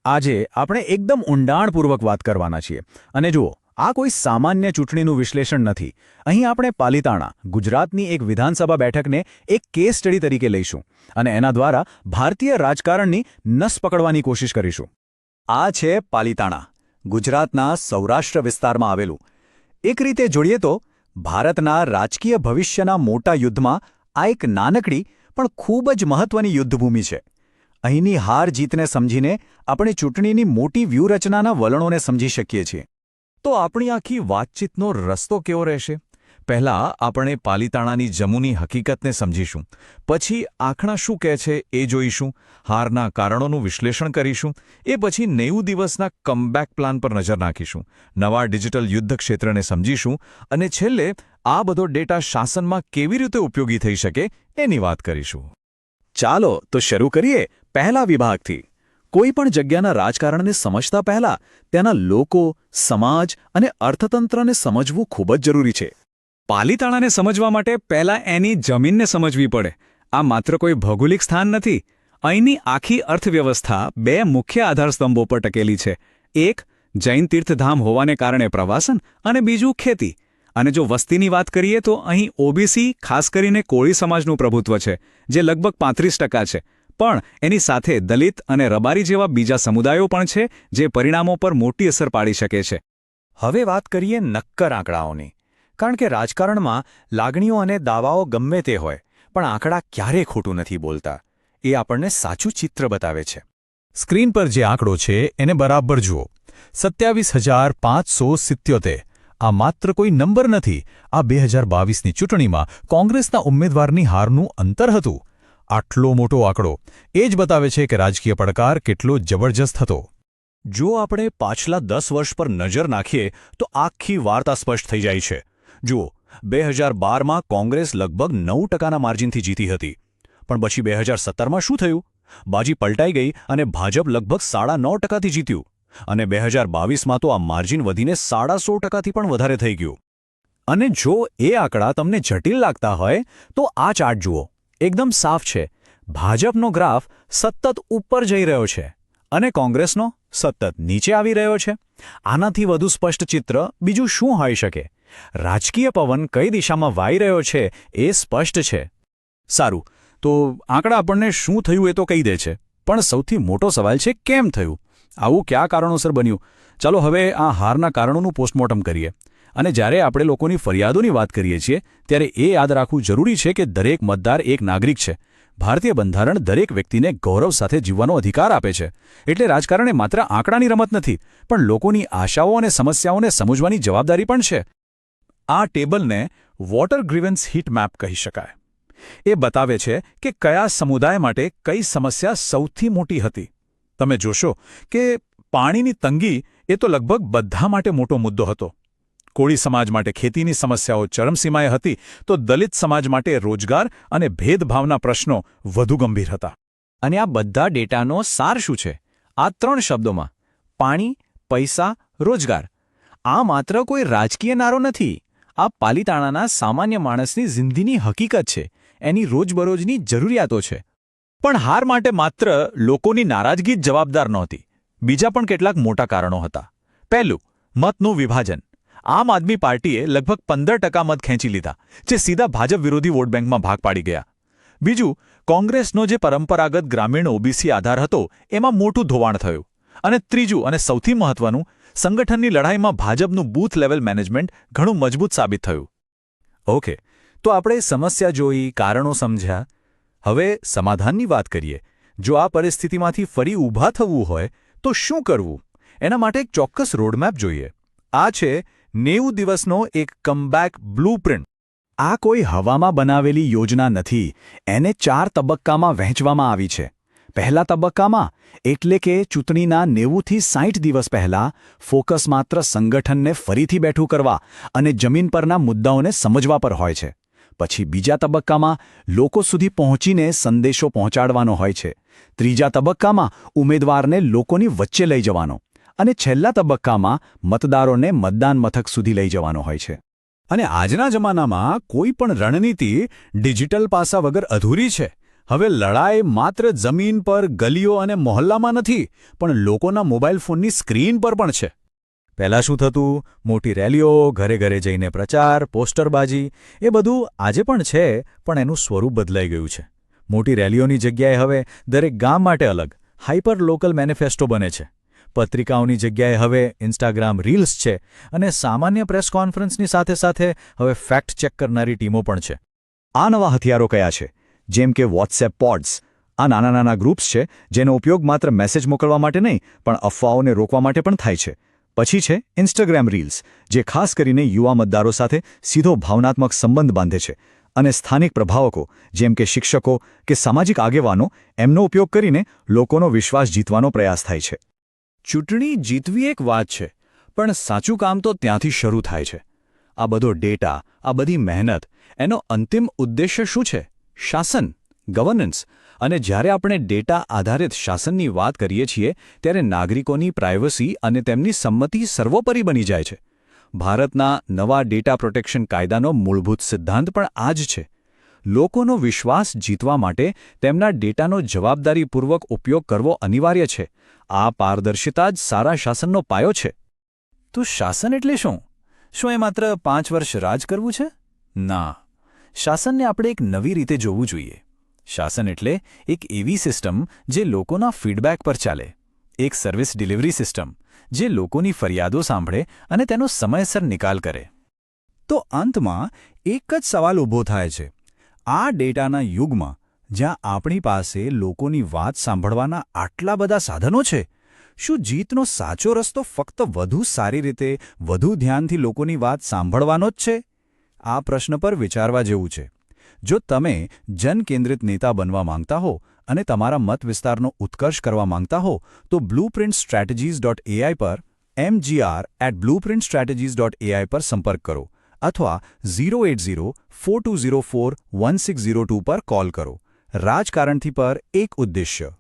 આજે આપણે એકદમ ઊંડાણપૂર્વક વાત કરવાના છીએ અને જુઓ આ કોઈ સામાન્ય ચૂંટણીનું વિશ્લેષણ નથી. અહીં આપણે પાલિતાણા ગુજરાતની એક વિધાનસભા બેઠકને એક કેસ સ્ટડી તરીકે લઈશું અને એના દ્વારા ભારતીય રાજકારણની નસ પકડવાની કોશિશ કરીશું. આ છે પાલિતાણા, ગુજરાતના સૌરાષ્ટ્ર વિસ્તારમાં આવેલું. એક રીતે જોઈએ તો ભારતના રાજકીય ભવિષ્યના મોટા યુદ્ધમાં આ એક નાનકડી પણ ખૂબ જ મહત્વની યુદ્ધભૂમિ છે. અહીંની હાર જીતને સમજીને આપણે ચૂંટણીની મોટી વ્યૂહરચનાના વલણોને સમજી શકીએ છીએ. તો આપણી આખી વાતચીતનો રસ્તો કેવો રહેશે? પહેલાં આપણે પાલિતાણાની જમૂની હકીકતને સમજીશું, પછી આંકડા શું કહે છે એ જોઈશું, હારના કારણોનું વિશ્લેષણ કરીશું, એ પછી 90 દિવસના કમબેક પ્લાન પર નજર નાખીશું, નવા ડિજિટલ યુદ્ધ ક્ષેત્રને સમજીશું અને છેલ્લે આ બધો ડેટા શાસનમાં કેવી રીતે ઉપયોગી થઈ શકે એની વાત કરીશું. ચાલો તો શરૂ કરીએ પહેલા વિભાગથી. કોઈ પણ જગ્યાના રાજકારણને સમજતા પહેલા ત્યાંના લોકો, સમાજ અને અર્થતંત્રને સમજવું ખૂબ જ જરૂરી છે. પાલિતાણાને સમજવા માટે પહેલાં એની જમીનને સમજવી પડે. આ માત્ર કોઈ ભૌગોલિક સ્થાન નથી. અહીંની આખી અર્થવ્યવસ્થા બે મુખ્ય આધારસ્તંભો પર ટકેલી છે. એક જૈન તીર્થધામ હોવાને કારણે પ્રવાસન અને બીજું ખેતી. અને જો વસ્તીની વાત કરીએ તો અહીં ઓબીસી, ખાસ કરીને કોળી સમાજનું પ્રભુત્વ છે, જે લગભગ 35% છે. પણ એની સાથે દલિત અને રબારી જેવા બીજા સમુદાયો પણ છે, જે પરિણામો પર મોટી અસર પાડી શકે છે. હવે વાત કરીએ નક્કર આંકડાઓની. કારણ કે રાજકારણમાં લાગણીઓ અને દાવાઓ ગમે તે હોય, પણ આંકડા ક્યારેય ખોટું નથી બોલતા. એ આપણને સાચું ચિત્ર બતાવે છે. સ્ક્રીન પર જે આંકડો છે એને બરાબર જુઓ. 27,577. આ માત્ર કોઈ નંબર નથી. આ 2022ની ચૂંટણીમાં કોંગ્રેસના ઉમેદવારની હારનું અંતર હતું. આટલો મોટો આંકડો એ જ બતાવે છે કે રાજકીય પડકાર કેટલો જબરજસ્ત હતો. જો આપણે પાછલા 10 વર્ષ પર નજર નાખીએ તો આખી વાર્તા સ્પષ્ટ થઈ જાય છે. જુઓ, 2012માં કોંગ્રેસ લગભગ 9%ના માર્જિનથી જીતી હતી. પણ પછી 2017માં શું થયું? બાજી પલટાઈ ગઈ અને ભાજપ લગભગ 9.5%થી જીત્યું. અને 2022માં તો આ માર્જિન વધીને 16.5%થી પણ વધારે થઈ ગયું. અને જો એ આંકડા તમને જટિલ લાગતા હોય તો આ ચાર્ટ જુઓ. એકદમ સાફ છે. ભાજપનો ગ્રાફ સતત ઉપર જઈ રહ્યો છે અને કોંગ્રેસનો સતત નીચે આવી રહ્યો છે. આનાથી વધુ સ્પષ્ટ ચિત્ર બીજું શું હોઈ શકે? રાજકીય પવન કઈ દિશામાં વાઈ રહ્યો છે એ સ્પષ્ટ છે. સારું, તો આંકડા આપણને શું થયું એ તો કહી દે છે, પણ સૌથી મોટો સવાલ છે કેમ થયું? આવું કયા કારણોસર બન્યું? ચાલો હવે આ હારના કારણોનું પોસ્ટમોર્ટમ કરીએ. અને જ્યારે આપણે લોકોની ફરિયાદોની વાત કરીએ છીએ ત્યારે એ યાદ રાખવું જરૂરી છે કે દરેક મતદાર એક નાગરિક છે. ભારતીય બંધારણ દરેક વ્યક્તિને ગૌરવ સાથે જીવવાનો અધિકાર આપે છે. એટલે રાજકારણ એ માત્ર આંકડાની રમત નથી, પણ લોકોની આશાઓ અને સમસ્યાઓને સમજવાની જવાબદારી પણ છે. આ ટેબલને વોટર ગ્રીવન્સ હીટ મેપ કહી શકાય. એ બતાવે છે કે કયા સમુદાય માટે કઈ સમસ્યા સૌથી મોટી હતી. તમે જોશો કે પાણીની તંગી એ તો લગભગ બધા માટે મોટો મુદ્દો હતો. કોળી સમાજ માટે ખેતીની સમસ્યાઓ ચરમસીમાએ હતી, તો દલિત સમાજ માટે રોજગાર અને ભેદભાવના પ્રશ્નો વધુ ગંભીર હતા. અને આ બધા ડેટાનો સાર શું છે? આ 3 શબ્દોમાં: પાણી, પૈસા, રોજગાર. આ માત્ર કોઈ રાજકીય નારો નથી. આ પાલિતાણાના સામાન્ય માણસની જિંદગીની હકીકત છે, એની રોજબરોજની જરૂરિયાતો છે. પણ હાર માટે માત્ર લોકોની નારાજગી જ જવાબદાર નહોતી. બીજા પણ કેટલાક મોટા કારણો હતા. પહેલું, મતનું વિભાજન. આમ આદમી પાર્ટીએ લગભગ 15% મત ખેંચી લીધા, જે સીધા ભાજપ વિરોધી વોટ બેંકમાં ભાગ પાડી ગયા. બીજું, કોંગ્રેસનો જે પરંપરાગત ગ્રામીણ ઓબીસી આધાર હતો એમાં મોટું ધોવાણ થયું. અને ત્રીજું અને સૌથી મહત્વનું, સંગઠનની લડાઈમાં ભાજપનું બૂથ લેવલ મેનેજમેન્ટ ઘણું મજબૂત સાબિત થયું. ઓકે, તો આપણે સમસ્યા જોઈ, કારણો સમજ્યા. હવે સમાધાનની વાત કરીએ. જો આ પરિસ્થિતિમાંથી ફરી ઊભા થવું હોય તો શું કરવું? એના માટે એક ચોક્કસ રોડમેપ જોઈએ. આ છે 90 દિવસનો એક કમબેક બ્લૂપ્રિન્ટ. આ કોઈ હવામાં બનાવેલી યોજના નથી. એને 4 તબક્કામાં વહેંચવામાં આવી છે. પહેલા તબક્કામાં, એટલે કે ચૂંટણીના 90થી 60 દિવસ પહેલાં, ફોકસ માત્ર સંગઠનને ફરીથી બેઠું કરવા અને જમીન પરના મુદ્દાઓને સમજવા પર હોય છે. પછી બીજા તબક્કામાં લોકો સુધી પહોંચીને સંદેશો પહોંચાડવાનો હોય છે. ત્રીજા તબક્કામાં ઉમેદવારને લોકોની વચ્ચે લઈ જવાનો. અને છેલ્લા તબક્કામાં મતદારોને મતદાન મથક સુધી લઈ જવાનો હોય છે. અને આજના જમાનામાં કોઈ પણ રણનીતિ ડિજિટલ પાસા વગર અધૂરી છે. હવે લડાઈ માત્ર જમીન પર, ગલીઓ અને મોહલ્લામાં નથી, પણ લોકોના મોબાઈલ ફોનની સ્ક્રીન પર પણ છે. પહેલાં શું થતું? મોટી રેલીઓ, ઘરે ઘરે જઈને પ્રચાર, પોસ્ટરબાજી, એ બધું આજે પણ છે, પણ એનું સ્વરૂપ બદલાઈ ગયું છે. મોટી રેલીઓની જગ્યાએ હવે દરેક ગામ માટે અલગ હાઇપર લોકલ મેનિફેસ્ટો બને છે. પત્રિકાઓની જગ્યાએ હવે ઇન્સ્ટાગ્રામ રીલ્સ છે, અને સામાન્ય પ્રેસ કોન્ફરન્સની સાથે સાથે હવે ફેક્ટ ચેક કરનારી ટીમો પણ છે. આ નવા હથિયારો કયા છે? જેમ કે વોટ્સએપ પોડ્સ. આ નાના નાના ગ્રુપ્સ છે જેનો ઉપયોગ માત્ર મેસેજ મોકલવા માટે નહીં, પણ અફવાઓને રોકવા માટે પણ થાય છે. પછી છે ઇન્સ્ટાગ્રામ રીલ્સ, જે ખાસ કરીને યુવા મતદારો સાથે સીધો ભાવનાત્મક સંબંધ બાંધે છે, અને સ્થાનિક પ્રભાવકો જેમ કે શિક્ષકો કે સામાજિક આગેવાનો એમનો ઉપયોગ કરીને લોકોનો વિશ્વાસ જીતવાનો પ્રયાસ થાય છે. ચૂંટણી જીતવી એક વાત છે, પણ સાચું કામ તો ત્યાંથી શરૂ થાય છે. આ બધો ડેટા, આ બધી મહેનત, એનો અંતિમ ઉદ્દેશ્ય શું છે? શાસન, ગવર્નન્સ. અને જ્યારે આપણે ડેટા આધારિત શાસનની વાત કરીએ છીએ, ત્યારે નાગરિકોની પ્રાઇવસી અને તેમની સંમતિ સર્વોપરી બની જાય છે. ભારતના નવા ડેટા પ્રોટેક્શન કાયદાનો મૂળભૂત સિદ્ધાંત પણ આ જ છે. લોકોનો વિશ્વાસ જીતવા માટે તેમના ડેટાનો જવાબદારીપૂર્વક ઉપયોગ કરવો અનિવાર્ય છે. આ પારદર્શિતા જ સારા શાસનનો પાયો છે. તો શાસન એટલે શું? શું એ માત્ર 5 વર્ષ રાજ કરવું છે? ના. શાસનને આપણે એક નવી રીતે જોવું જોઈએ. શાસન એટલે એક એવી સિસ્ટમ જે લોકોના ફીડબેક પર ચાલે. એક સર્વિસ ડિલિવરી સિસ્ટમ જે લોકોની ફરિયાદો સાંભળે અને તેનો સમયસર નિકાલ કરે. તો અંતમાં એક જ સવાલ ઊભો થાય છે. આ ડેટાના યુગમાં જ્યાં આપણી પાસે લોકોની વાત સાંભળવાના આટલા બધા સાધનો છે, શું જીતનો સાચો રસ્તો ફક્ત વધુ સારી રીતે, વધુ ધ્યાનથી લોકોની વાત સાંભળવાનો જ છે? આ પ્રશ્ન પર વિચારવા જેવું છે. જો તમે જનકેન્દ્રિત નેતા બનવા માંગતા હો અને તમારા મત વિસ્તારનો ઉત્કર્ષ કરવા માંગતા હો, તો blueprintstrategies.ai પર mgr@blueprintstrategies.ai પર સંપર્ક કરો, અથવા 080-4204-1602 પર કોલ કરો. રાજકારણથી પર એક ઉદ્દેશ્ય.